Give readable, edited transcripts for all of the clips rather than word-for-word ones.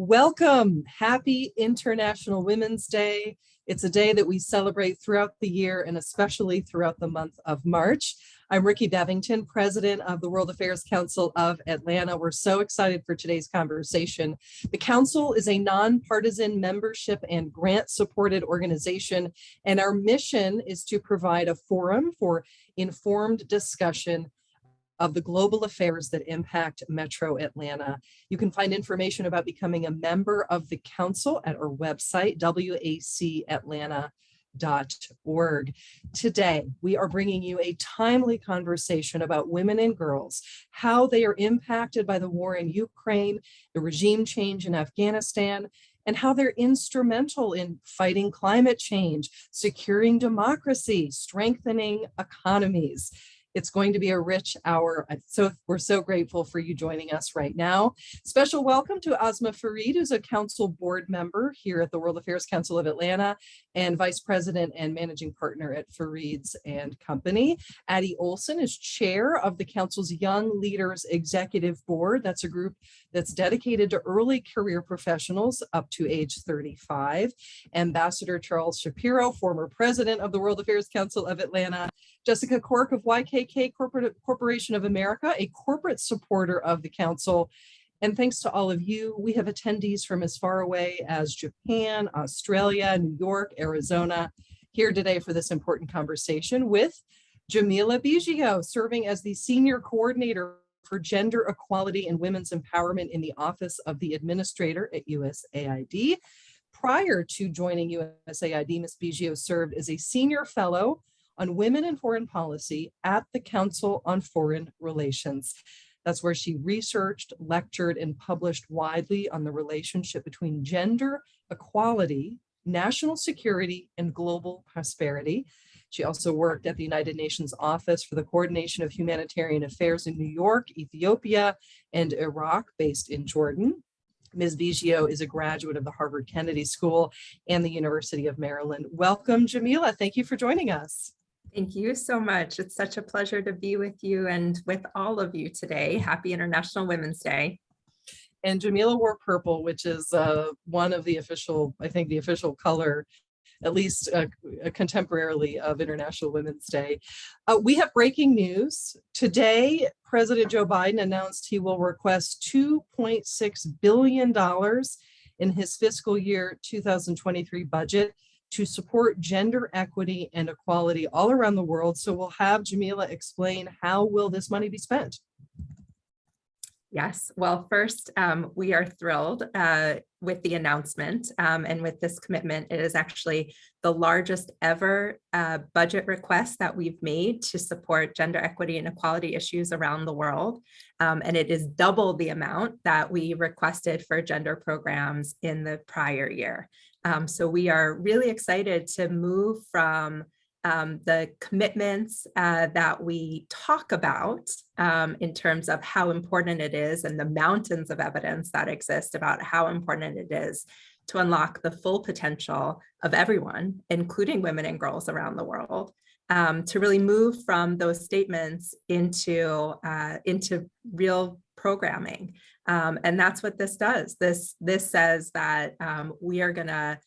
Welcome. Happy International Women's Day. It's a day that we celebrate throughout the year and especially throughout the month of March. I'm Ricky Bavington, president of the World Affairs Council of Atlanta. We're so excited for today's conversation. The council is a nonpartisan membership and grant-supported organization, and our mission is to provide a forum for informed discussion of the global affairs that impact Metro Atlanta. You can find information about becoming a member of the council at our website, wacatlanta.org. Today, we are bringing you a timely conversation about women and girls, how they are impacted by the war in Ukraine, the regime change in Afghanistan, and how they're instrumental in fighting climate change, securing democracy, strengthening economies. It's going to be a rich hour. So we're so grateful for you joining us right now. Special welcome to Asma Farid, who's a council board member here at the World Affairs Council of Atlanta and vice president and managing partner at Farid's and Company. Addie Olson is chair of the council's Young Leaders Executive Board. That's a group that's dedicated to early career professionals up to age 35. Ambassador Charles Shapiro, former president of the World Affairs Council of Atlanta. Jessica Cork of YKK Corporation of America, a corporate supporter of the council. And thanks to all of you, we have attendees from as far away as Japan, Australia, New York, Arizona, here today for this important conversation with Jamille Bigio, serving as the senior coordinator for gender equality and women's empowerment in the Office of the Administrator at USAID. Prior to joining USAID, Ms. Bigio served as a senior fellow on women and foreign policy at the Council on Foreign Relations. That's where she researched, lectured, and published widely on the relationship between gender equality, national security, and global prosperity. She also worked at the United Nations Office for the Coordination of Humanitarian Affairs in New York, Ethiopia, and Iraq, based in Jordan. Ms. Bigio is a graduate of the Harvard Kennedy School and the University of Maryland. Welcome, Jamille. Thank you for joining us. Thank you so much. It's such a pleasure to be with you and with all of you today. Happy International Women's Day. And Jamille wore purple, which is one of the official, I think the official color, at least contemporarily, of International Women's Day. We have breaking news. Today, President Joe Biden announced he will request $2.6 billion in his fiscal year 2023 budget to support gender equity and equality all around the world. So we'll have Jamille explain how will this money be spent? Yes, well, first, we are thrilled with the announcement and with this commitment. It is actually the largest ever budget request that we've made to support gender equity and equality issues around the world. And it is double the amount that we requested for gender programs in the prior year. So we are really excited to move from the commitments that we talk about in terms of how important it is and the mountains of evidence that exist about how important it is to unlock the full potential of everyone, including women and girls around the world, to really move from those statements into real programming. And that's what this does. This says that we are going to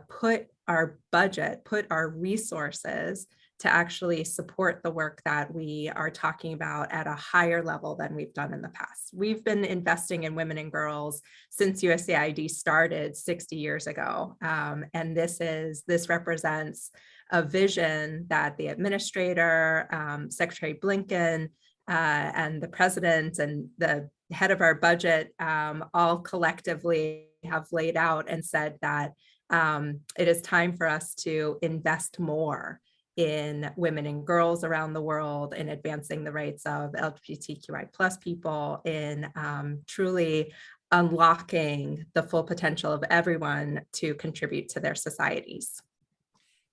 put our budget, put our resources to actually support the work that we are talking about at a higher level than we've done in the past. We've been investing in women and girls since USAID started 60 years ago. And this represents a vision that the administrator, Secretary Blinken, and the president and the head of our budget all collectively have laid out and said that it is time for us to invest more in women and girls around the world, in advancing the rights of LGBTQI+ people, in truly unlocking the full potential of everyone to contribute to their societies.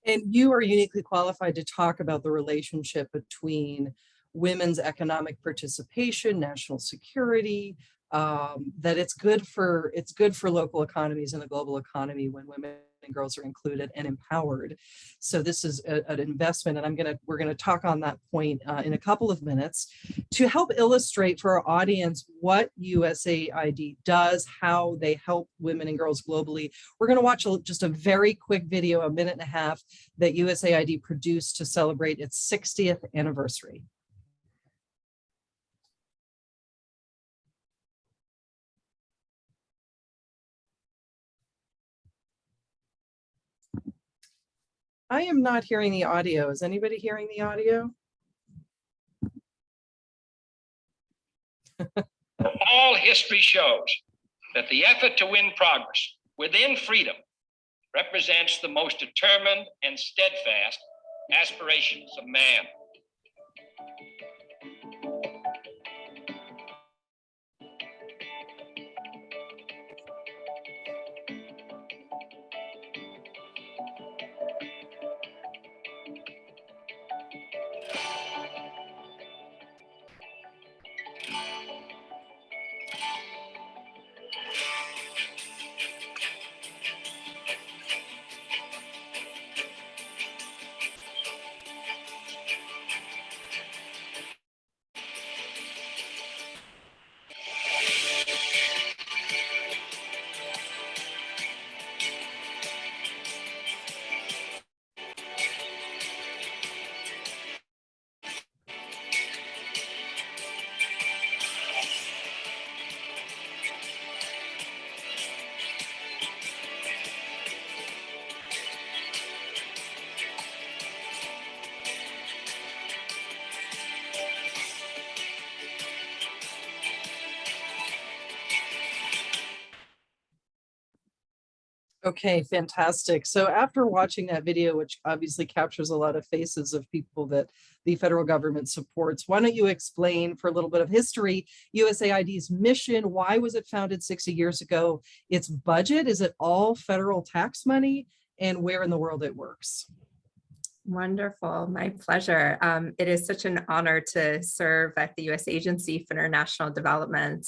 And you are uniquely qualified to talk about the relationship between women's economic participation, national security, that it's good for local economies and the global economy when women and girls are included and empowered. So this is an investment, and we're gonna talk on that point in a couple of minutes to help illustrate for our audience what USAID does, how they help women and girls globally. We're gonna watch just a very quick video, a minute and a half, that USAID produced to celebrate its 60th anniversary. I am not hearing the audio. Is anybody hearing the audio? All history shows that the effort to win progress within freedom represents the most determined and steadfast aspirations of man. Okay, fantastic. So after watching that video, which obviously captures a lot of faces of people that the federal government supports, why don't you explain, for a little bit of history, USAID's mission? Why was it founded 60 years ago? Its budget, is it all federal tax money? And where in the world it works? Wonderful, my pleasure. It is such an honor to serve at the U.S. Agency for International Development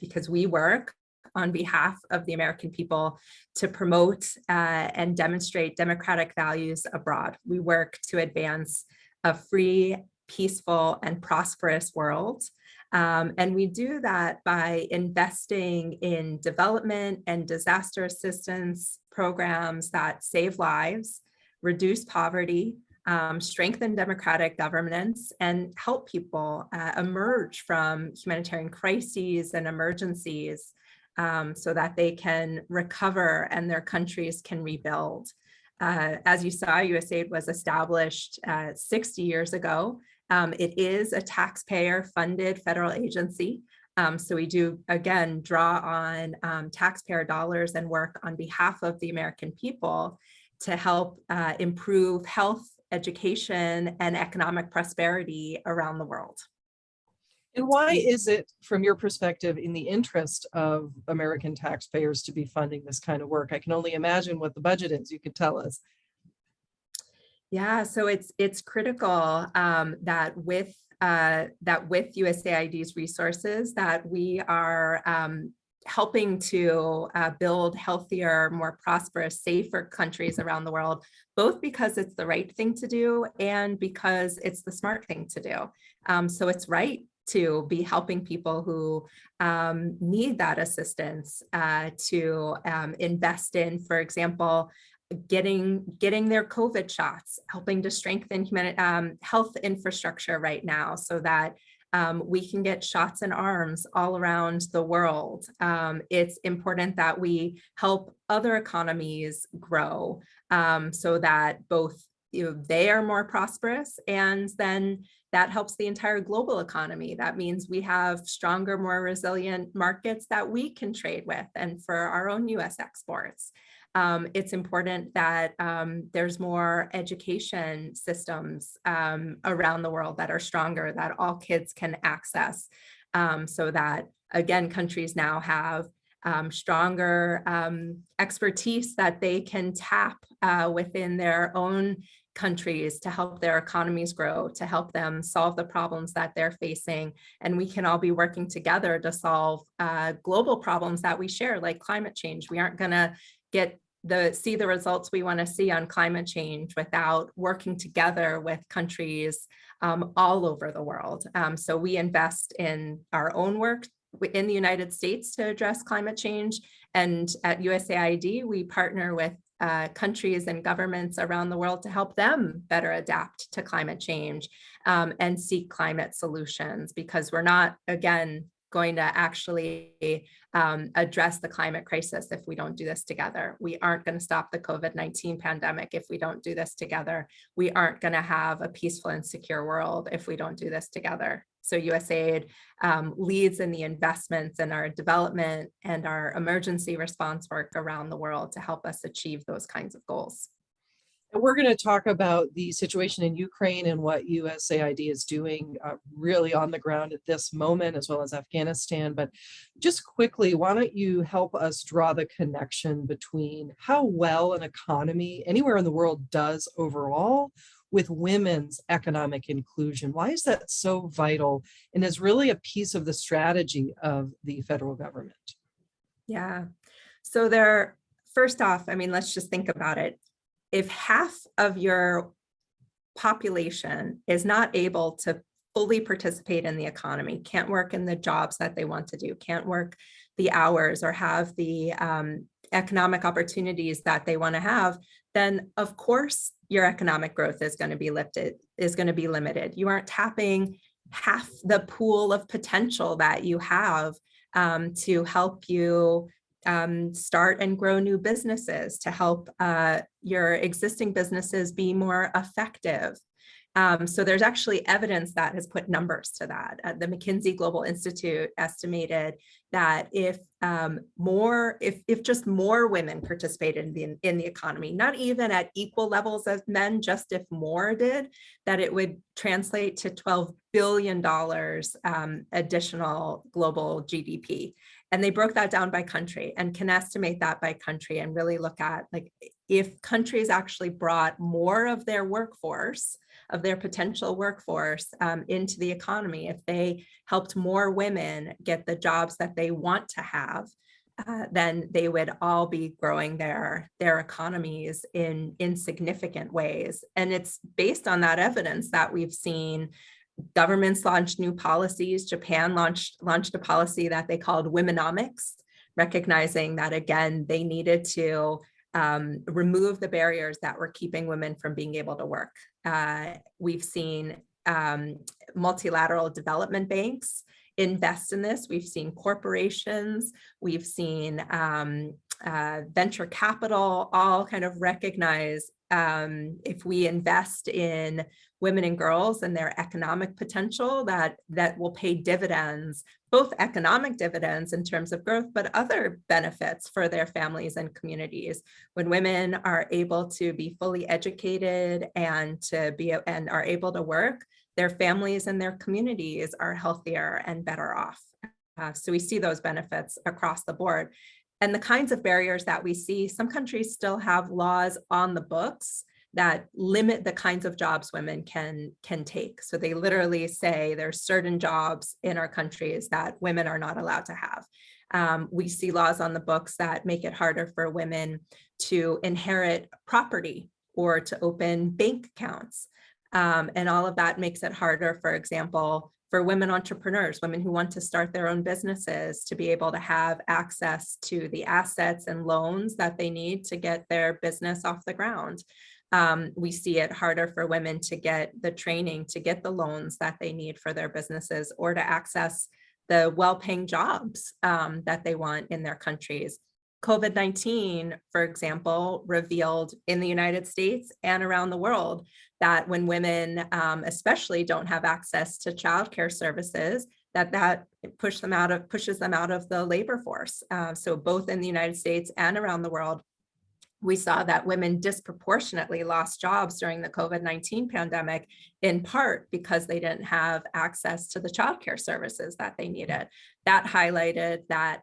because we work on behalf of the American people to promote and demonstrate democratic values abroad. We work to advance a free, peaceful, and prosperous world. And we do that by investing in development and disaster assistance programs that save lives, reduce poverty, strengthen democratic governance, and help people emerge from humanitarian crises and emergencies so that they can recover and their countries can rebuild. As you saw, USAID was established 60 years ago. It is a taxpayer-funded federal agency. So we do, again, draw on taxpayer dollars and work on behalf of the American people to help improve health, education, and economic prosperity around the world. And why is it, from your perspective, in the interest of American taxpayers to be funding this kind of work? I can only imagine what the budget is. You could tell us. Yeah, so it's critical that with USAID's resources that we are helping to build healthier, more prosperous, safer countries around the world, both because it's the right thing to do and because it's the smart thing to do. So it's right to be helping people who need that assistance to invest in, for example, getting their COVID shots, helping to strengthen health infrastructure right now so that we can get shots in arms all around the world. It's important that we help other economies grow so that both they are more prosperous, and then that helps the entire global economy. That means we have stronger, more resilient markets that we can trade with and for our own US exports. It's important that there's more education systems around the world that are stronger, that all kids can access, so that, again, countries now have stronger expertise that they can tap within their own countries to help their economies grow, to help them solve the problems that they're facing. And we can all be working together to solve global problems that we share, like climate change. We aren't going to get see the results we want to see on climate change without working together with countries all over the world. So we invest in our own work in the United States to address climate change. And at USAID, we partner with countries and governments around the world to help them better adapt to climate change and seek climate solutions, because we're not, again, going to actually address the climate crisis if we don't do this together. We aren't going to stop the COVID-19 pandemic if we don't do this together. We aren't going to have a peaceful and secure world if we don't do this together. So USAID leads in the investments in our development and our emergency response work around the world to help us achieve those kinds of goals. And we're going to talk about the situation in Ukraine and what USAID is doing really on the ground at this moment, as well as Afghanistan. But just quickly, why don't you help us draw the connection between how well an economy anywhere in the world does overall with women's economic inclusion? Why is that so vital and is really a piece of the strategy of the federal government? Yeah. So first off, I mean, let's just think about it. If half of your population is not able to fully participate in the economy, can't work in the jobs that they want to do, can't work the hours or have the economic opportunities that they want to have, then of course your economic growth is going to be limited. You aren't tapping half the pool of potential that you have to help you start and grow new businesses, to help your existing businesses be more effective. So there's actually evidence that has put numbers to that. The McKinsey Global Institute estimated that if just more women participated in the economy, not even at equal levels as men, just if more did, that it would translate to $12 billion additional global GDP. And they broke that down by country and can estimate that by country and really look at, like, if countries actually brought more of their workforce, of their potential workforce into the economy, if they helped more women get the jobs that they want to have, then they would all be growing their economies in significant ways. And it's based on that evidence that we've seen governments launch new policies. Japan launched a policy that they called Womenomics, recognizing that, again, they needed to remove the barriers that were keeping women from being able to work. We've seen multilateral development banks invest in this. We've seen corporations, we've seen venture capital all kind of recognize if we invest in women and girls and their economic potential, that will pay dividends, both economic dividends in terms of growth, but other benefits for their families and communities. When women are able to be fully educated and are able to work, their families and their communities are healthier and better off. So we see those benefits across the board. And the kinds of barriers that we see, some countries still have laws on the books that limit the kinds of jobs women can take. So they literally say there's certain jobs in our countries that women are not allowed to have. We see laws on the books that make it harder for women to inherit property or to open bank accounts. And all of that makes it harder, for example, for women entrepreneurs, women who want to start their own businesses, to be able to have access to the assets and loans that they need to get their business off the ground. We see it harder for women to get the training, to get the loans that they need for their businesses, or to access the well-paying jobs that they want in their countries. COVID-19, for example, revealed in the United States and around the world that when women especially don't have access to childcare services, that pushes them out of the labor force. So both in the United States and around the world, we saw that women disproportionately lost jobs during the COVID-19 pandemic, in part because they didn't have access to the childcare services that they needed. That highlighted that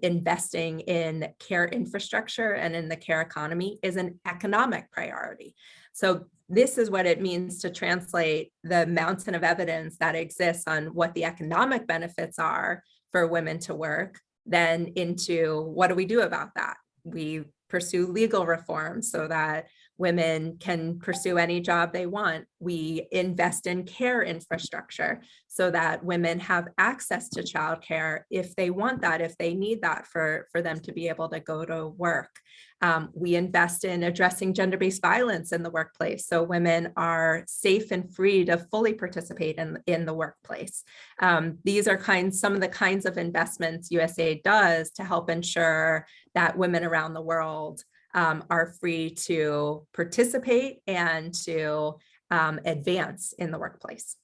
investing in care infrastructure and in the care economy is an economic priority. So this is what it means to translate the mountain of evidence that exists on what the economic benefits are for women to work, then into what do we do about that? We pursue legal reform so that women can pursue any job they want. We invest in care infrastructure so that women have access to childcare if they want that, if they need that for them to be able to go to work. We invest in addressing gender-based violence in the workplace so women are safe and free to fully participate in the workplace. These are some of the kinds of investments USAID does to help ensure that women around the world are free to participate and to advance in the workplace.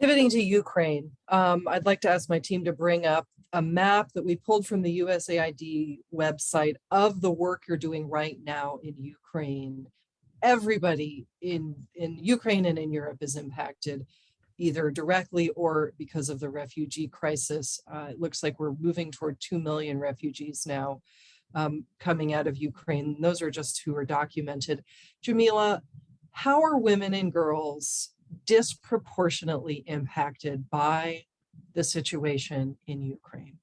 Pivoting to Ukraine, I'd like to ask my team to bring up a map that we pulled from the USAID website of the work you're doing right now in Ukraine. Everybody in Ukraine and in Europe is impacted either directly or because of the refugee crisis. It looks like we're moving toward 2 million refugees now coming out of Ukraine. Those are just who are documented. Jamille, how are women and girls disproportionately impacted by the situation in Ukraine?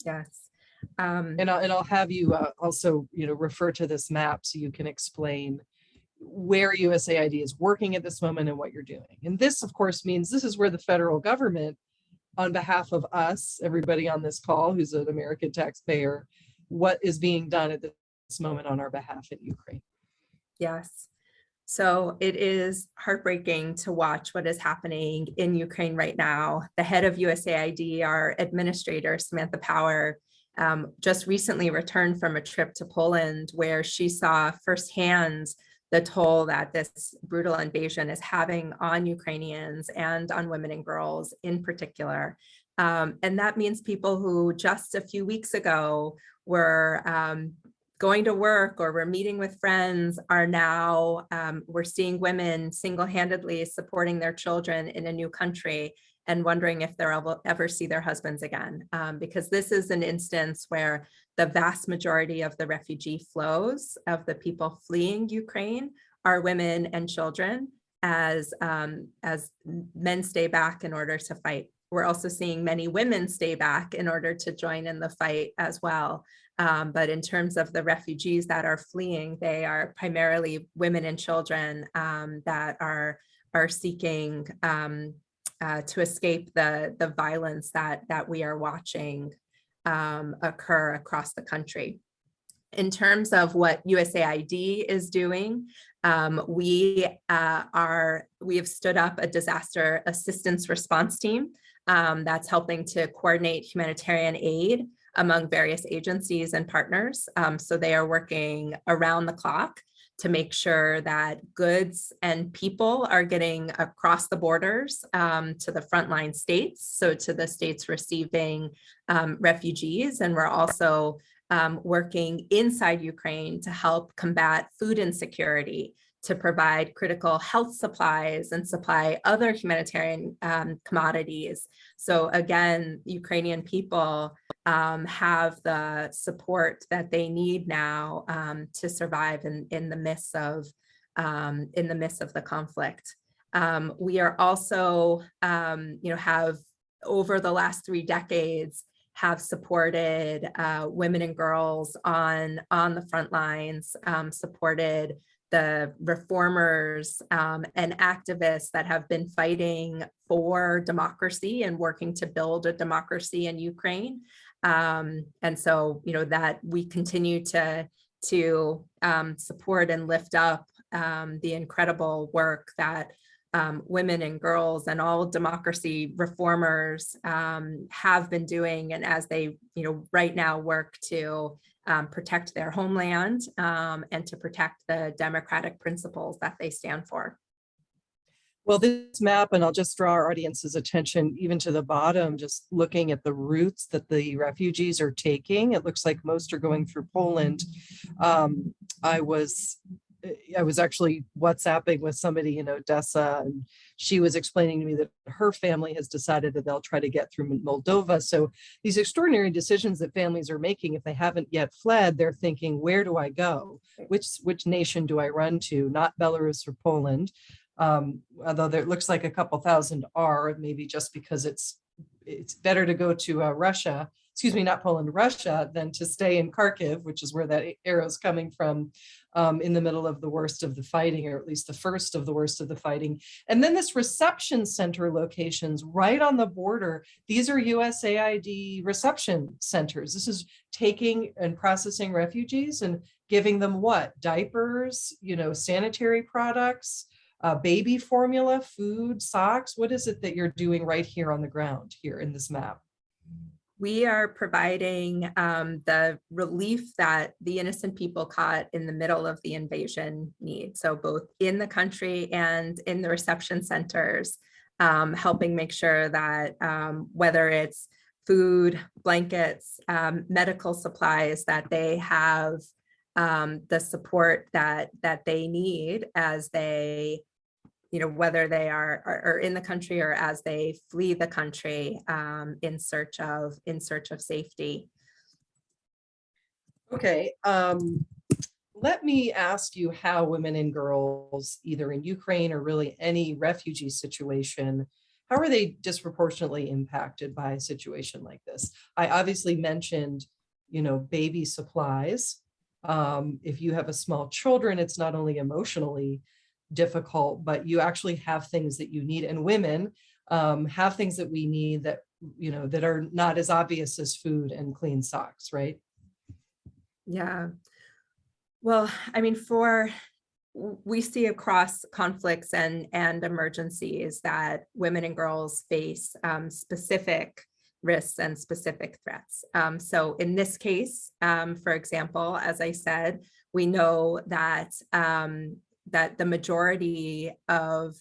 Yes. And I'll have you also, refer to this map so you can explain where USAID is working at this moment and what you're doing. And this, of course, means this is where the federal government, on behalf of us, everybody on this call who's an American taxpayer, what is being done at this moment on our behalf in Ukraine. Yes. So it is heartbreaking to watch what is happening in Ukraine right now. The head of USAID, our administrator, Samantha Power, just recently returned from a trip to Poland where she saw firsthand the toll that this brutal invasion is having on Ukrainians and on women and girls in particular. And that means people who just a few weeks ago were going to work or were meeting with friends are now, we're seeing women single-handedly supporting their children in a new country and wondering if they'll ever see their husbands again. Because this is an instance where the vast majority of the refugee flows of the people fleeing Ukraine are women and children as men stay back in order to fight. We're also seeing many women stay back in order to join in the fight as well. But in terms of the refugees that are fleeing, they are primarily women and children that are seeking to escape the violence that we are watching occur across the country. In terms of what USAID is doing, we have stood up a disaster assistance response team that's helping to coordinate humanitarian aid among various agencies and partners. So they are working around the clock to make sure that goods and people are getting across the borders to the frontline states, so to the states receiving refugees. And we're also working inside Ukraine to help combat food insecurity, to provide critical health supplies and supply other humanitarian commodities. So again, Ukrainian people have the support that they need now to survive in the midst of the conflict. We are also, have over the last 3 decades have supported women and girls on the front lines, supported the reformers and activists that have been fighting for democracy and working to build a democracy in Ukraine. And so, that we continue to support and lift up the incredible work that women and girls and all democracy reformers have been doing, and as they, right now work to protect their homeland and to protect the democratic principles that they stand for. Well, this map, and I'll just draw our audience's attention even to the bottom, just looking at the routes that the refugees are taking. It looks like most are going through Poland. I was actually WhatsApping with somebody in Odessa, and she was explaining to me that her family has decided that they'll try to get through Moldova. So these extraordinary decisions that families are making, if they haven't yet fled, they're thinking, where do I go? Which nation do I run to? Not Belarus or Poland. Although there looks like a couple thousand are, maybe just because it's better to go to Russia excuse me, not Poland, Russia, than to stay in Kharkiv, which is where that arrow is coming from, in the middle of the worst of the fighting, or at least the first of the worst of the fighting. And then this reception center locations right on the border, these are USAID reception centers. This is taking and processing refugees and giving them what? Diapers, sanitary products, baby formula, food, socks. What is it that you're doing right here on the ground here in this map? We are providing the relief that the innocent people caught in the middle of the invasion need. So both in the country and in the reception centers, helping make sure that whether it's food, blankets, medical supplies, that they have the support that they need as they, whether they are in the country or as they flee the country in search of safety. Okay, let me ask you how women and girls, either in Ukraine or really any refugee situation, how are they disproportionately impacted by a situation like this? I obviously mentioned, baby supplies. If you have a small children, it's not only emotionally difficult, but you actually have things that you need, and women have things that we need that that are not as obvious as food and clean socks, right? Yeah. Well, I mean, we see across conflicts and emergencies that women and girls face specific risks and specific threats. So in this case, for example, as I said, we know that that the majority of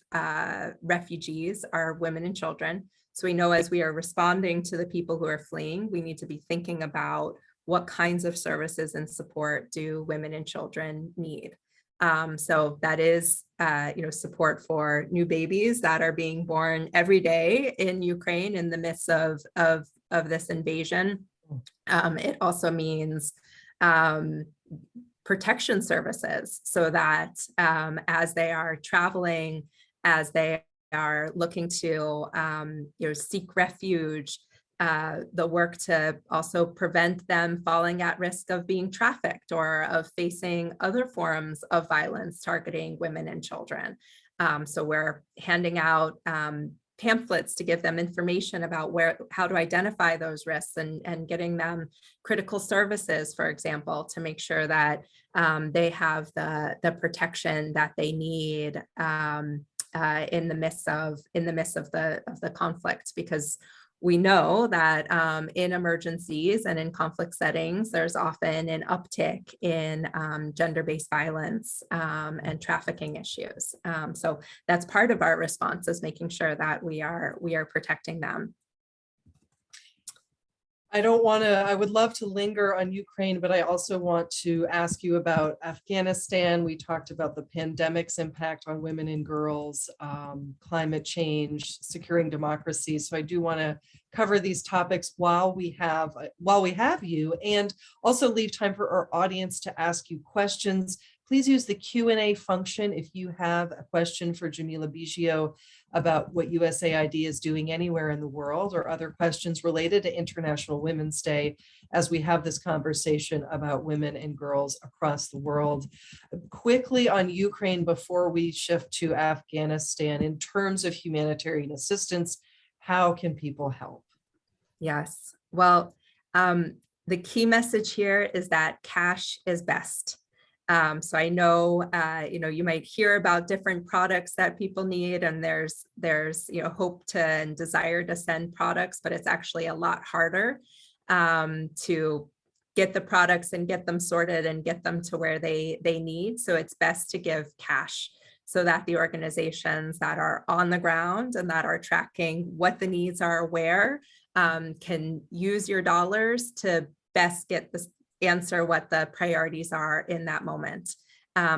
refugees are women and children. So we know as we are responding to the people who are fleeing, we need to be thinking about what kinds of services and support do women and children need. So that is, support for new babies that are being born every day in Ukraine in the midst of this invasion. It also means protection services, so that as they are traveling, as they are looking to seek refuge, the work to also prevent them falling at risk of being trafficked or of facing other forms of violence targeting women and children. So we're handing out pamphlets to give them information about how to identify those risks, and getting them critical services, for example, to make sure that they have the protection that they need in the midst of the conflict, because we know that in emergencies and in conflict settings, there's often an uptick in gender-based violence and trafficking issues. So that's part of our response, is making sure that we are protecting them. I would love to linger on Ukraine, but I also want to ask you about Afghanistan. We talked about the pandemic's impact on women and girls, climate change, securing democracy. So I do want to cover these topics while we have you, and also leave time for our audience to ask you questions. Please use the Q&A function if you have a question for Jamille Bigio about what USAID is doing anywhere in the world, or other questions related to International Women's Day, as we have this conversation about women and girls across the world. Quickly on Ukraine, before we shift to Afghanistan, in terms of humanitarian assistance, how can people help? Yes, well, the key message here is that cash is best. So I know, you might hear about different products that people need, and there's hope to and desire to send products, but it's actually a lot harder to get the products and get them sorted and get them to where they need. So it's best to give cash, so that the organizations that are on the ground and that are tracking what the needs are where can use your dollars to best get this answer what the priorities are in that moment.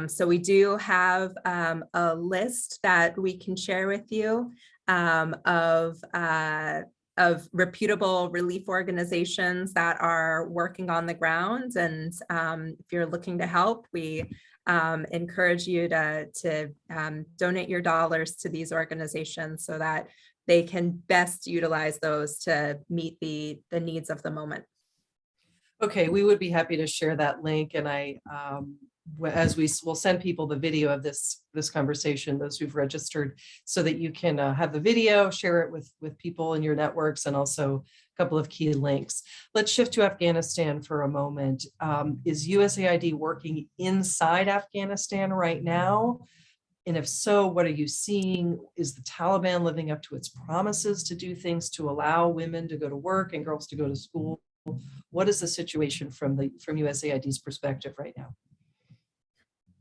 So we do have a list that we can share with you of reputable relief organizations that are working on the ground. And if you're looking to help, we encourage you to donate your dollars to these organizations, so that they can best utilize those to meet the needs of the moment. Okay, we would be happy to share that link, and as we will send people the video of this conversation, those who've registered, so that you can have the video, share it with people in your networks, and also a couple of key links. Let's shift to Afghanistan for a moment. Is USAID working inside Afghanistan right now? And if so, what are you seeing? Is the Taliban living up to its promises to do things to allow women to go to work and girls to go to school? What is the situation from USAID's perspective right now?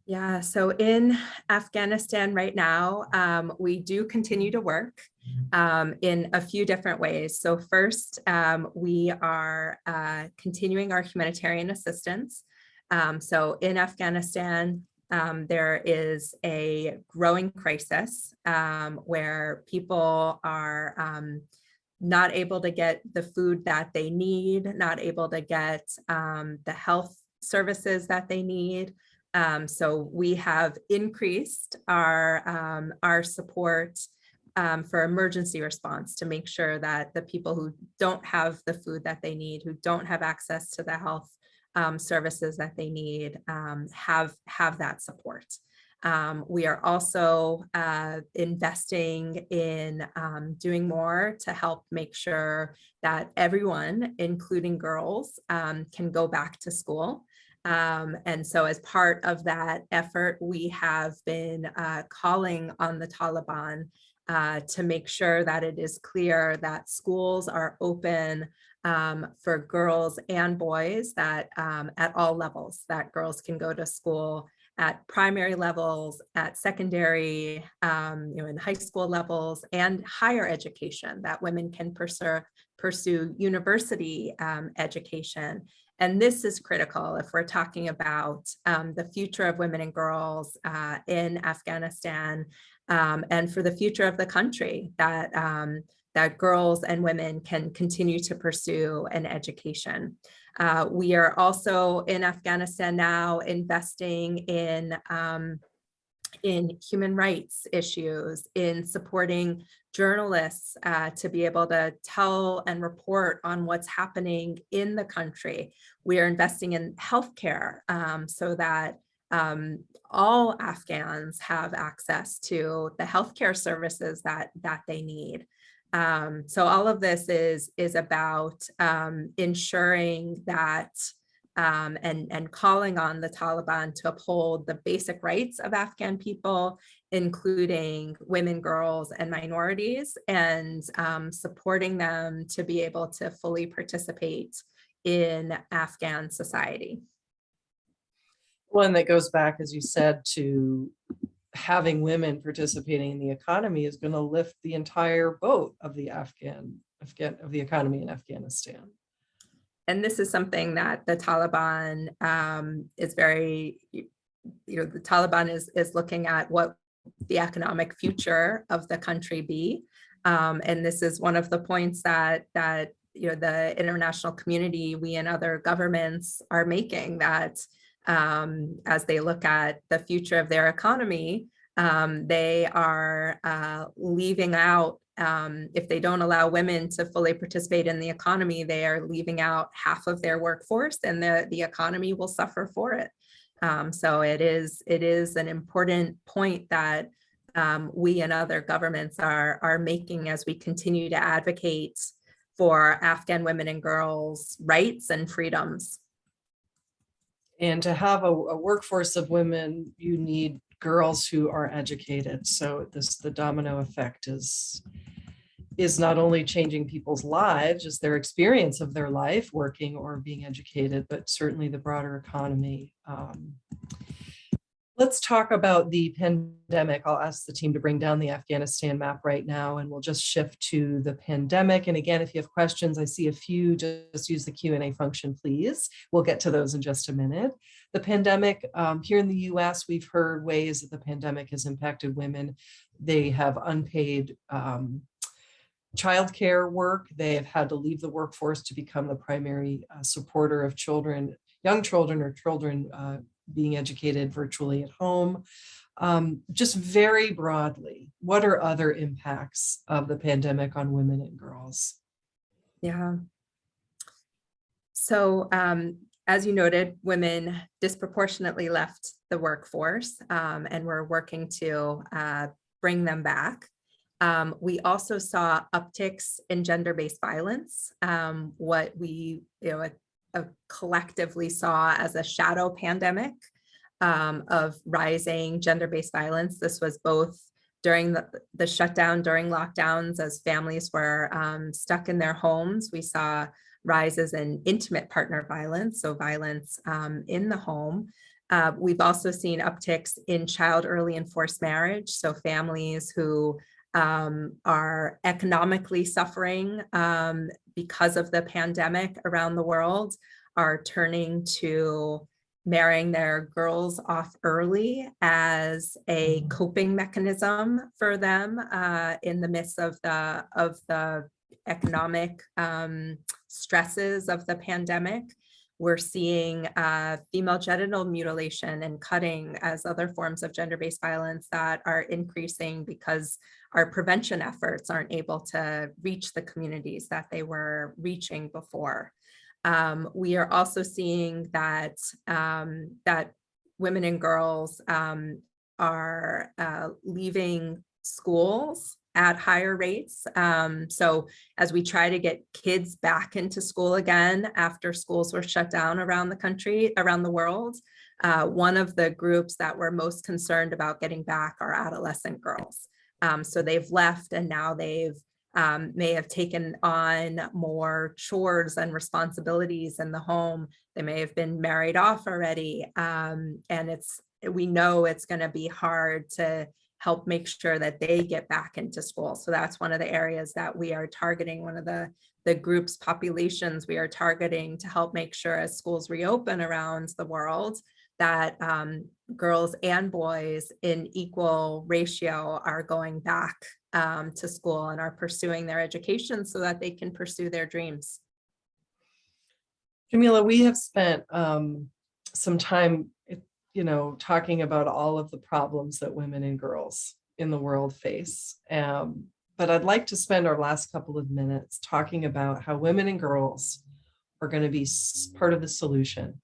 Yeah, so in Afghanistan right now, we do continue to work in a few different ways. So first, we are continuing our humanitarian assistance. So in Afghanistan, there is a growing crisis where people are not able to get the food that they need, not able to get the health services that they need. So we have increased our support for emergency response to make sure that the people who don't have the food that they need, who don't have access to the health services that they need, have that support. We are also investing in doing more to help make sure that everyone, including girls, can go back to school. And so as part of that effort, we have been calling on the Taliban to make sure that it is clear that schools are open for girls and boys, that at all levels, that girls can go to school at primary levels, at secondary, in high school levels, and higher education, that women can pursue university education. And this is critical if we're talking about the future of women and girls in Afghanistan, and for the future of the country, that girls and women can continue to pursue an education. We are also in Afghanistan now investing in human rights issues, in supporting journalists to be able to tell and report on what's happening in the country. We are investing in healthcare so that all Afghans have access to the healthcare services that they need. So all of this is about ensuring that and calling on the Taliban to uphold the basic rights of Afghan people, including women, girls, and minorities, and supporting them to be able to fully participate in Afghan society. One that goes back, as you said, to having women participating in the economy is going to lift the entire boat of the economy in Afghanistan. And this is something that the Taliban is very, the Taliban is looking at what the economic future of the country be. And this is one of the points that the international community, we and other governments are making, that as they look at the future of their economy, they are leaving out, if they don't allow women to fully participate in the economy, they are leaving out half of their workforce, and the economy will suffer for it. So it is an important point that we and other governments are making as we continue to advocate for Afghan women and girls' rights and freedoms. And to have a workforce of women, you need girls who are educated. So the domino effect is not only changing people's lives, just their experience of their life working or being educated, but certainly the broader economy. Let's talk about the pandemic. I'll ask the team to bring down the Afghanistan map right now, and we'll just shift to the pandemic. And again, if you have questions, I see a few, just use the Q&A function, please. We'll get to those in just a minute. The pandemic, here in the US, we've heard ways that the pandemic has impacted women. They have unpaid childcare work. They have had to leave the workforce to become the primary supporter of children, young children, or children being educated virtually at home. Just very broadly, what are other impacts of the pandemic on women and girls? Yeah. So as you noted, women disproportionately left the workforce, and we're working to bring them back. We also saw upticks in gender-based violence, what we collectively saw as a shadow pandemic of rising gender-based violence. This was both during the shutdown, during lockdowns, as families were stuck in their homes. We saw rises in intimate partner violence, so violence in the home. We've also seen upticks in child early and forced marriage, so families who are economically suffering because of the pandemic around the world are turning to marrying their girls off early as a coping mechanism for them in the midst of the economic stresses of the pandemic. We're seeing female genital mutilation and cutting as other forms of gender-based violence that are increasing because our prevention efforts aren't able to reach the communities that they were reaching before. We are also seeing that that women and girls are leaving schools at higher rates. So as we try to get kids back into school again after schools were shut down around the country, around the world, one of the groups that we're most concerned about getting back are adolescent girls. So they've left and now they've may have taken on more chores and responsibilities in the home. They may have been married off already. And we know it's going to be hard to help make sure that they get back into school. So that's one of the areas that we are targeting, one of the group's populations we are targeting to help make sure as schools reopen around the world that girls and boys in equal ratio are going back to school and are pursuing their education so that they can pursue their dreams. Jamille, we have spent some time, talking about all of the problems that women and girls in the world face. But I'd like to spend our last couple of minutes talking about how women and girls are going to be part of the solution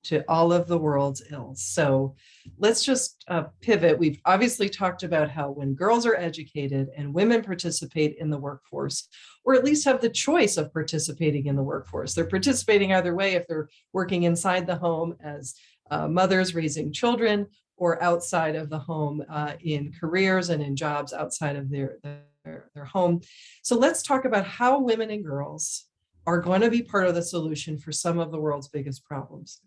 to all of the world's ills. So let's just pivot. We've obviously talked about how when girls are educated and women participate in the workforce, or at least have the choice of participating in the workforce, they're participating either way if they're working inside the home as mothers raising children or outside of the home in careers and in jobs outside of their home. So let's talk about how women and girls are going to be part of the solution for some of the world's biggest problems.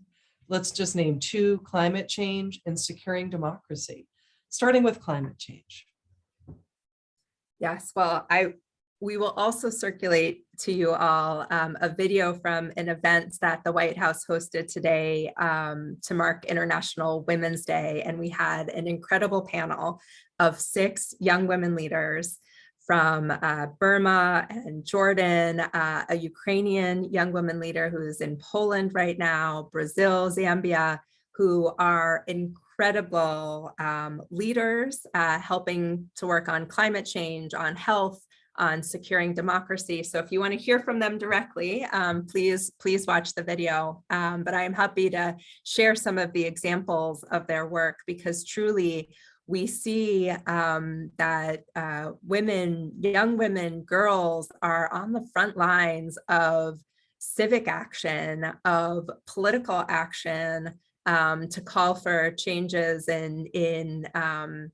Let's just name two: climate change and securing democracy. Starting with climate change. Yes, well, we will also circulate to you all a video from an event that the White House hosted today to mark International Women's Day. And we had an incredible panel of 6 young women leaders from Burma and Jordan, a Ukrainian young woman leader who's in Poland right now, Brazil, Zambia, who are incredible leaders helping to work on climate change, on health, on securing democracy. So if you want to hear from them directly, please watch the video. But I am happy to share some of the examples of their work, because truly we see that young women, girls are on the front lines of civic action, of political action, to call for changes to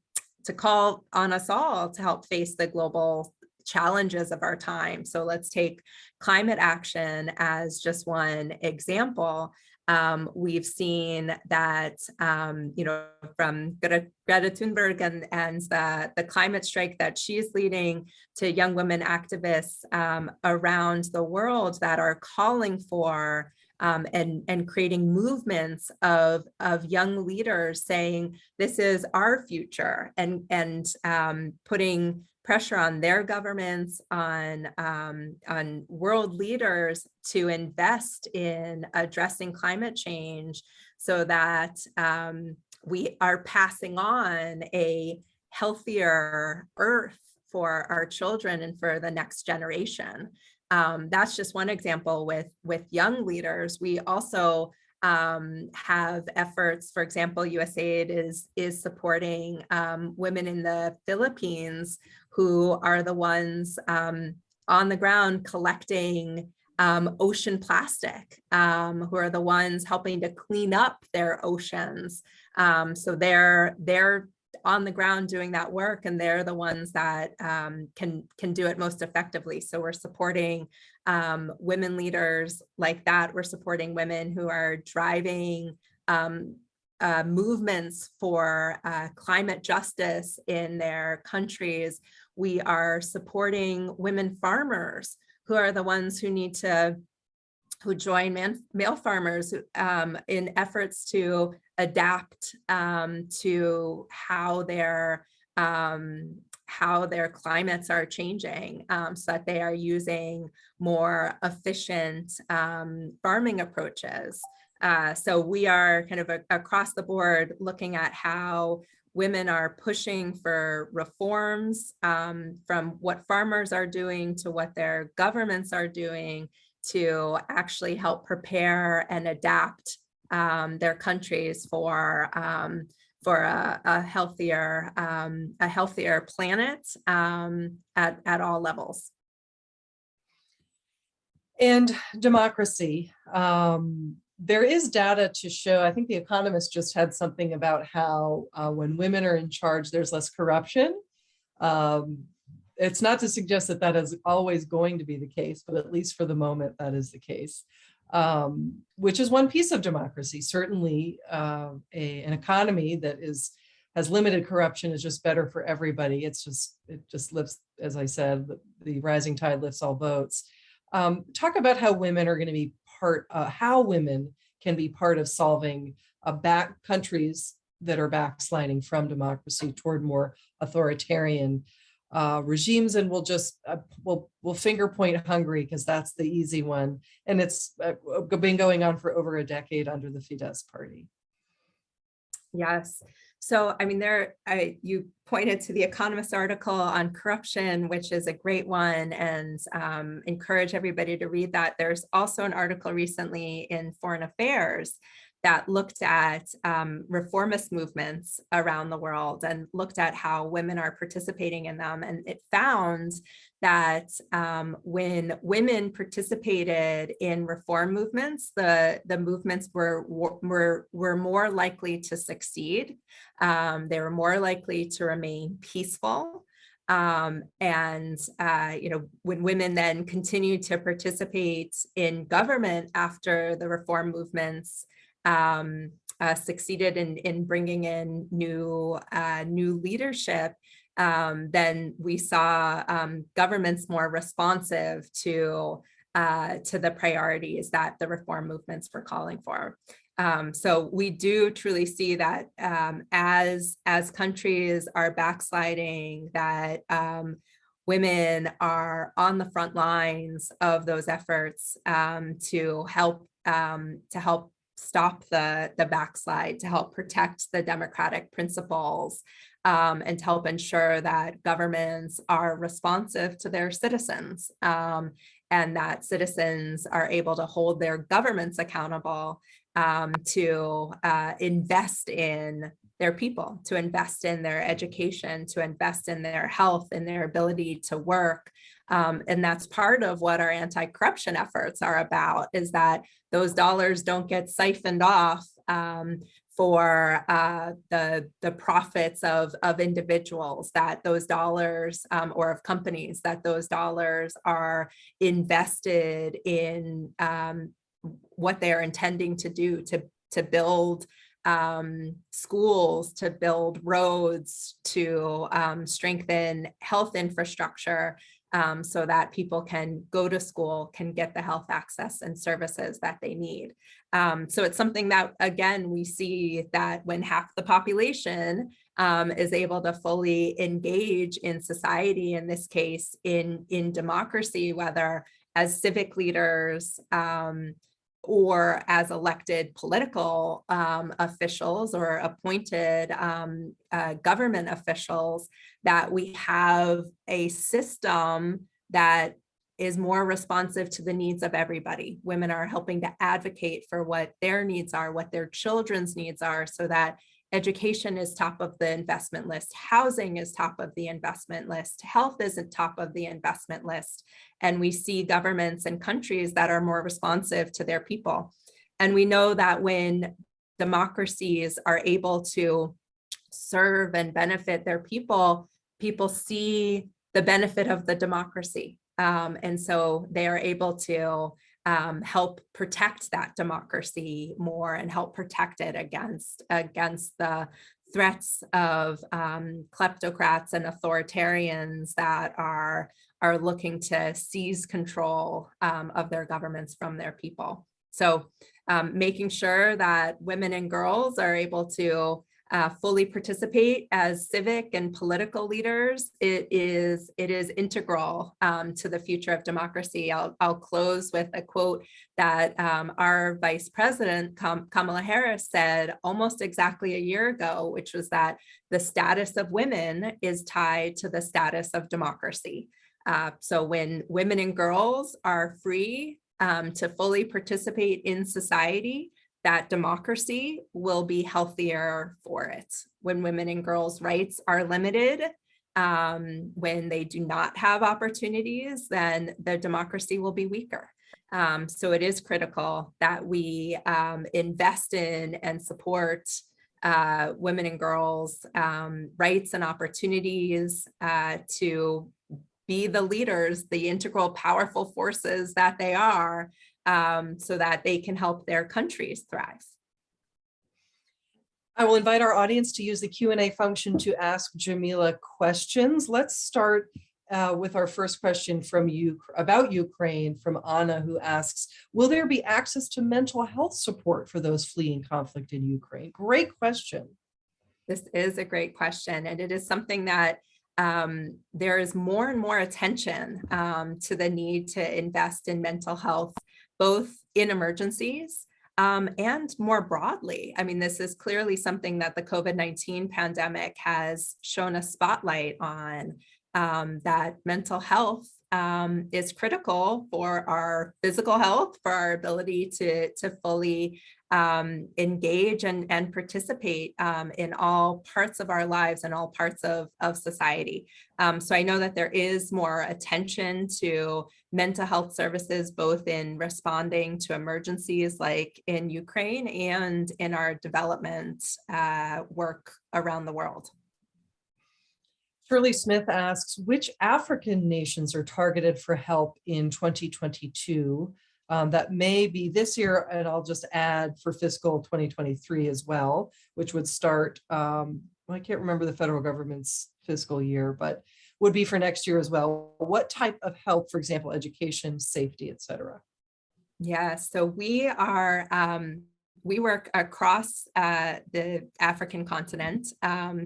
call on us all to help face the global challenges of our time. So let's take climate action as just one example. We've seen that, from Greta Thunberg and the climate strike that she's leading, to young women activists around the world that are calling for and creating movements of young leaders saying, this is our future, and putting pressure on their governments, on world leaders to invest in addressing climate change so that we are passing on a healthier earth for our children and for the next generation. That's just one example with young leaders. We also have efforts, for example, Usaid is supporting women in the Philippines who are the ones on the ground collecting ocean plastic, who are the ones helping to clean up their oceans. So they're on the ground doing that work, and they're the ones that can do it most effectively. So we're supporting women leaders like that. We're supporting women who are driving movements for climate justice in their countries. We are supporting women farmers who are the ones who join male farmers in efforts to adapt to how their climates are changing, so that they are using more efficient farming approaches. So we are kind of across the board looking at how women are pushing for reforms, from what farmers are doing to what their governments are doing to actually help prepare and adapt their countries for a healthier planet at all levels. And democracy. There is data to show, I think The Economist just had something about how when women are in charge, there's less corruption. It's not to suggest that that is always going to be the case, but at least for the moment, that is the case, which is one piece of democracy. Certainly an economy that has limited corruption is just better for everybody. It just lifts, as I said, the rising tide lifts all boats. Talk about how women are going to be how women can be part of solving countries that are backsliding from democracy toward more authoritarian regimes. And we'll finger point Hungary because that's the easy one. And it's been going on for over a decade under the Fidesz party. Yes. So, I mean, you pointed to the Economist article on corruption, which is a great one, and encourage everybody to read that. There's also an article recently in Foreign Affairs that looked at reformist movements around the world and looked at how women are participating in them. And it found that when women participated in reform movements, the movements were more likely to succeed. They were more likely to remain peaceful. When women then continued to participate in government after the reform movements succeeded in bringing in new leadership, then we saw governments more responsive to the priorities that the reform movements were calling for. So we do truly see that as countries are backsliding, that women are on the front lines of those efforts to help stop the backslide, to help protect the democratic principles, and to help ensure that governments are responsive to their citizens, and that citizens are able to hold their governments accountable to invest in their people, to invest in their education, to invest in their health and their ability to work. And that's part of what our anti-corruption efforts are about, is that those dollars don't get siphoned off for the profits of individuals, that those dollars, or of companies, that those dollars are invested in what they are intending to do, to build schools, to build roads, to strengthen health infrastructure, so that people can go to school, can get the health access and services that they need. So it's something that, again, we see that when half the population is able to fully engage in society, in this case, in democracy, whether as civic leaders or as elected political officials or appointed government officials, that we have a system that is more responsive to the needs of everybody. Women are helping to advocate for what their needs are, what their children's needs are, so that education is top of the investment list, housing is top of the investment list, health isn't top of the investment list. And we see governments and countries that are more responsive to their people. And we know that when democracies are able to serve and benefit their people, people see the benefit of the democracy. And so they are able to help protect that democracy more and help protect it against the threats of kleptocrats and authoritarians that are looking to seize control of their governments from their people. So making sure that women and girls are able to fully participate as civic and political leaders, it is integral to the future of democracy. I'll close with a quote that our Vice President Kamala Harris said almost exactly a year ago, which was that the status of women is tied to the status of democracy. So when women and girls are free to fully participate in society, that democracy will be healthier for it. When women and girls' rights are limited, when they do not have opportunities, then the democracy will be weaker. So it is critical that we invest in and support women and girls' rights and opportunities to be the leaders, the integral, powerful forces that they are, so that they can help their countries thrive. I will invite our audience to use the Q&A function to ask Jamille questions. Let's start with our first question from you about Ukraine from Anna, who asks, will there be access to mental health support for those fleeing conflict in Ukraine? Great question. This is a great question, and it is something that there is more and more attention to the need to invest in mental health, both in emergencies and more broadly. I mean, this is clearly something that the COVID-19 pandemic has shown a spotlight on, that mental health is critical for our physical health, for our ability to fully engage and participate in all parts of our lives and all parts of society. So I know that there is more attention to mental health services, both in responding to emergencies like in Ukraine and in our development work around the world. Shirley Smith asks, which African nations are targeted for help in 2022? That may be this year, and I'll just add for fiscal 2023 as well, which would start, I can't remember the federal government's fiscal year, but would be for next year as well. What type of help, for example, education, safety, et cetera? Yeah, so we work across the African continent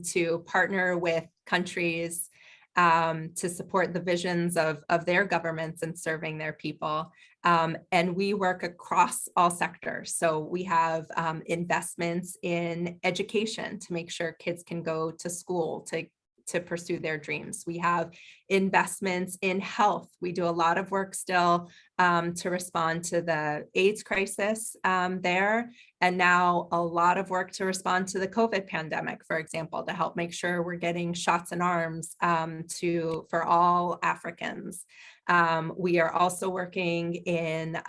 to partner with countries to support the visions of their governments and serving their people. And we work across all sectors. So we have investments in education to make sure kids can go to school to pursue their dreams. We have investments in health. We do a lot of work still to respond to the AIDS crisis there. And now a lot of work to respond to the COVID pandemic, for example, to help make sure we're getting shots in arms for all Africans. We are also working in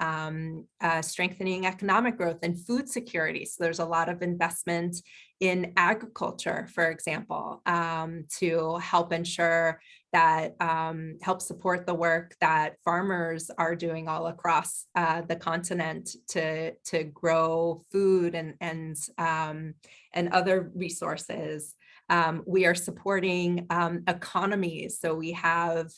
strengthening economic growth and food security. So there's a lot of investment in agriculture, for example, to help ensure that help support the work that farmers are doing all across the continent to grow food and other resources. We are supporting economies. So we have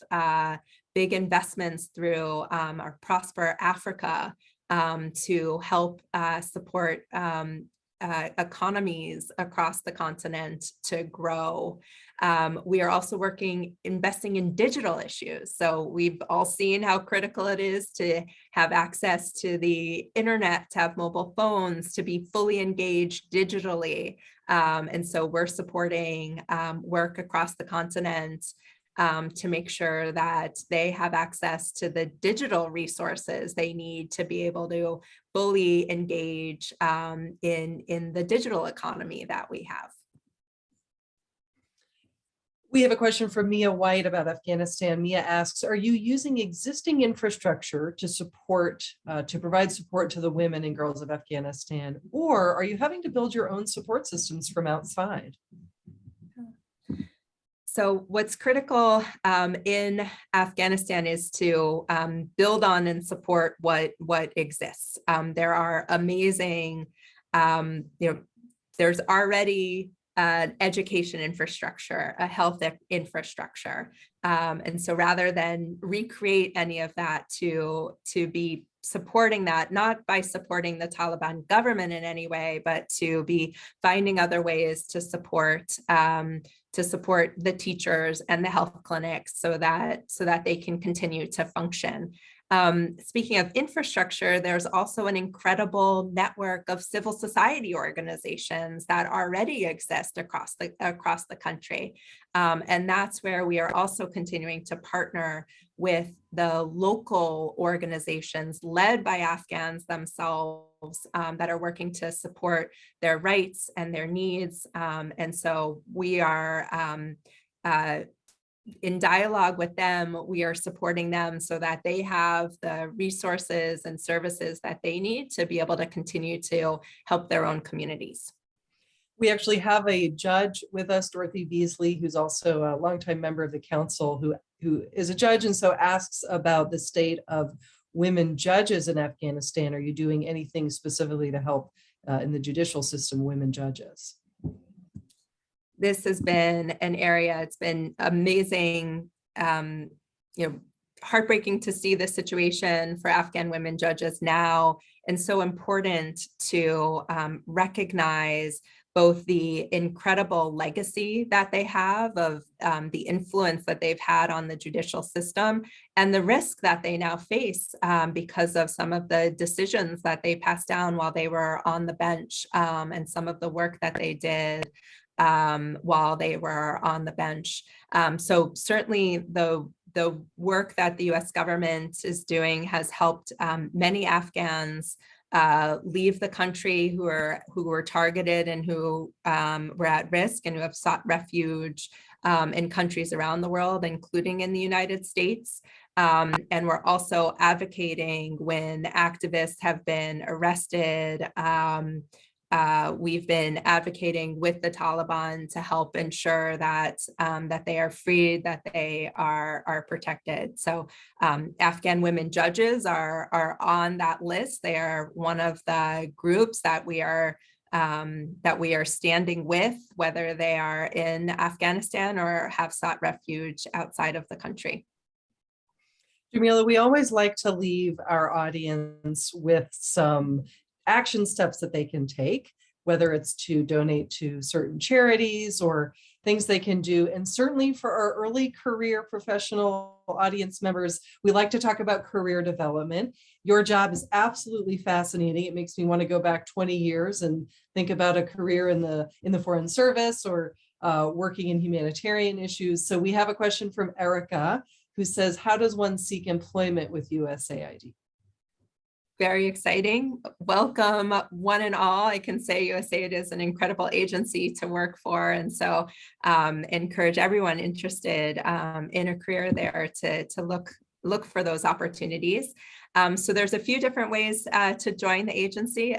big investments through our Prosper Africa to help support economies across the continent to grow. We are also investing in digital issues. So we've all seen how critical it is to have access to the internet, to have mobile phones, to be fully engaged digitally. And so we're supporting work across the continent to make sure that they have access to the digital resources they need to be able to fully engage in the digital economy that we have. We have a question from Mia White about Afghanistan. Mia asks, are you using existing infrastructure to provide support to the women and girls of Afghanistan, or are you having to build your own support systems from outside? So what's critical in Afghanistan is to build on and support what exists. There are amazing, there's already an education infrastructure, a health infrastructure. And so rather than recreate any of that to be supporting that, not by supporting the Taliban government in any way, but to be finding other ways to support the teachers and the health clinics so that they can continue to function. Speaking of infrastructure, there's also an incredible network of civil society organizations that already exist across the country. And that's where we are also continuing to partner with the local organizations led by Afghans themselves that are working to support their rights and their needs. And so we are in dialogue with them. We are supporting them so that they have the resources and services that they need to be able to continue to help their own communities. We actually have a judge with us, Dorothy Beasley, who's also a longtime member of the council, who is a judge and so asks about the state of women judges in Afghanistan. Are you doing anything specifically to help in the judicial system, women judges? This has been an area, it's been amazing, heartbreaking to see the situation for Afghan women judges now, and so important to recognize both the incredible legacy that they have of the influence that they've had on the judicial system and the risk that they now face because of some of the decisions that they passed down while they were on the bench and some of the work that they did while they were on the bench. So certainly the work that the US government is doing has helped many Afghans leave the country who were targeted and who were at risk and who have sought refuge in countries around the world, including in the United States. And we're also advocating when activists have been arrested. We've been advocating with the Taliban to help ensure that that they are freed, that they are protected. So Afghan women judges are on that list. They are one of the groups that we are standing with, whether they are in Afghanistan or have sought refuge outside of the country. Jamille, we always like to leave our audience with some action steps that they can take, whether it's to donate to certain charities or things they can do. And certainly for our early career professional audience members, we like to talk about career development. Your job is absolutely fascinating. It makes me want to go back 20 years and think about a career in the Foreign Service or working in humanitarian issues. So we have a question from Erica, who says, how does one seek employment with USAID? Very exciting. Welcome, one and all. I can say USAID is an incredible agency to work for. And so encourage everyone interested in a career there to look for those opportunities. So there's a few different ways to join the agency.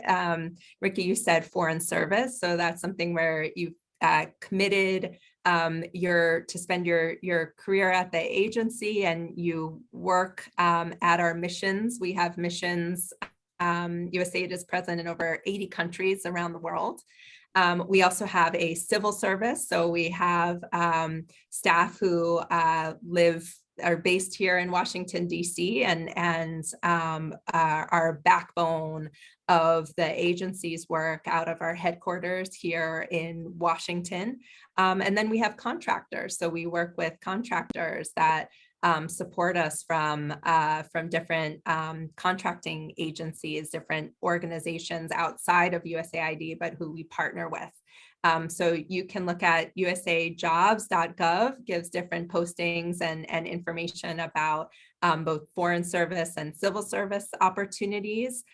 Ricky, you said Foreign Service. So that's something where you've committed to spend your career at the agency and you work at our missions. We have missions. USAID is present in over 80 countries around the world. We also have a civil service. So we have staff who are based here in Washington, D.C. and are backbone of the agency's work out of our headquarters here in Washington. And then we have contractors. So we work with contractors that support us from different contracting agencies, different organizations outside of USAID, but who we partner with. So you can look at usaidjobs.gov, gives different postings and information about both foreign service and civil service opportunities.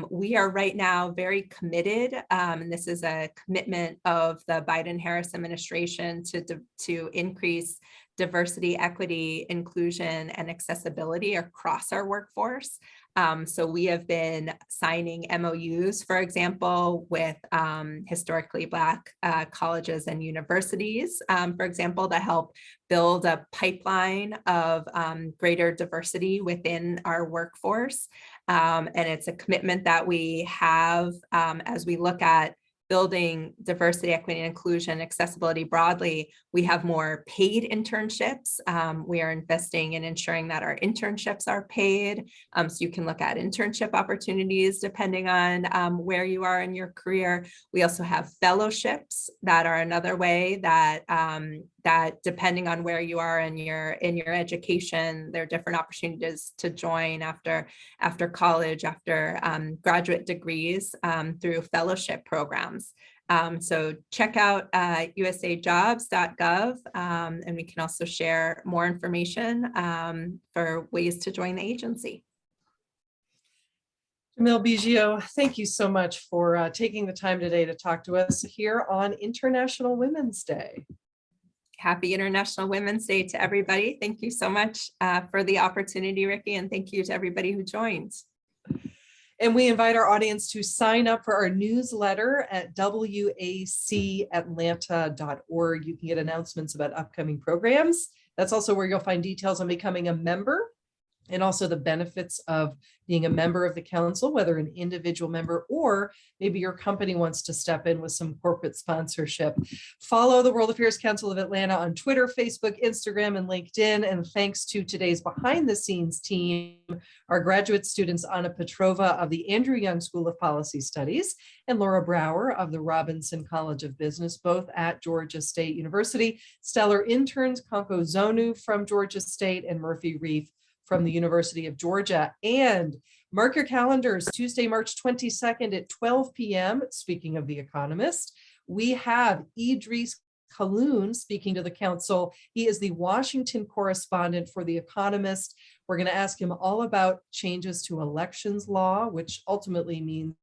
We are right now very committed, and this is a commitment of the Biden-Harris administration to increase diversity, equity, inclusion, and accessibility across our workforce. So we have been signing MOUs, for example, with historically Black colleges and universities, for example, to help build a pipeline of greater diversity within our workforce. And it's a commitment that we have as we look at building diversity, equity, and inclusion, accessibility broadly. We have more paid internships. We are investing in ensuring that our internships are paid. So you can look at internship opportunities depending on where you are in your career. We also have fellowships that are another way that that depending on where you are in your education, there are different opportunities to join after college, after graduate degrees through fellowship programs. So check out usaidjobs.gov, and we can also share more information for ways to join the agency. Jamille Bigio, thank you so much for taking the time today to talk to us here on International Women's Day. Happy International Women's Day to everybody. Thank you so much for the opportunity, Ricky, and thank you to everybody who joined. And we invite our audience to sign up for our newsletter at wacatlanta.org. You can get announcements about upcoming programs. That's also where you'll find details on becoming a member and also the benefits of being a member of the council, whether an individual member or maybe your company wants to step in with some corporate sponsorship. Follow the World Affairs Council of Atlanta on Twitter, Facebook, Instagram, and LinkedIn. And thanks to today's behind the scenes team, our graduate students, Anna Petrova of the Andrew Young School of Policy Studies and Laura Brower of the Robinson College of Business, both at Georgia State University, stellar interns, Konko Zonu from Georgia State and Murphy Reef from the University of Georgia. And mark your calendars, Tuesday, March 22nd at 12 p.m. Speaking of The Economist, we have Idris Kaloun speaking to the council. He is the Washington correspondent for The Economist. We're going to ask him all about changes to elections law, which ultimately means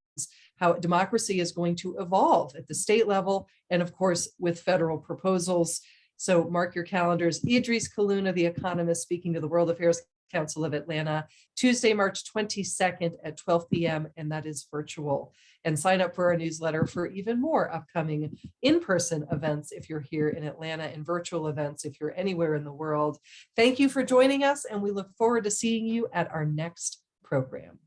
how democracy is going to evolve at the state level and, of course, with federal proposals. So mark your calendars. Idris Kaloun of The Economist speaking to the World Affairs Council of Atlanta, Tuesday, March 22nd at 12 p.m. and that is virtual. And sign up for our newsletter for even more upcoming in-person events if you're here in Atlanta and virtual events if you're anywhere in the world. Thank you for joining us, and we look forward to seeing you at our next program.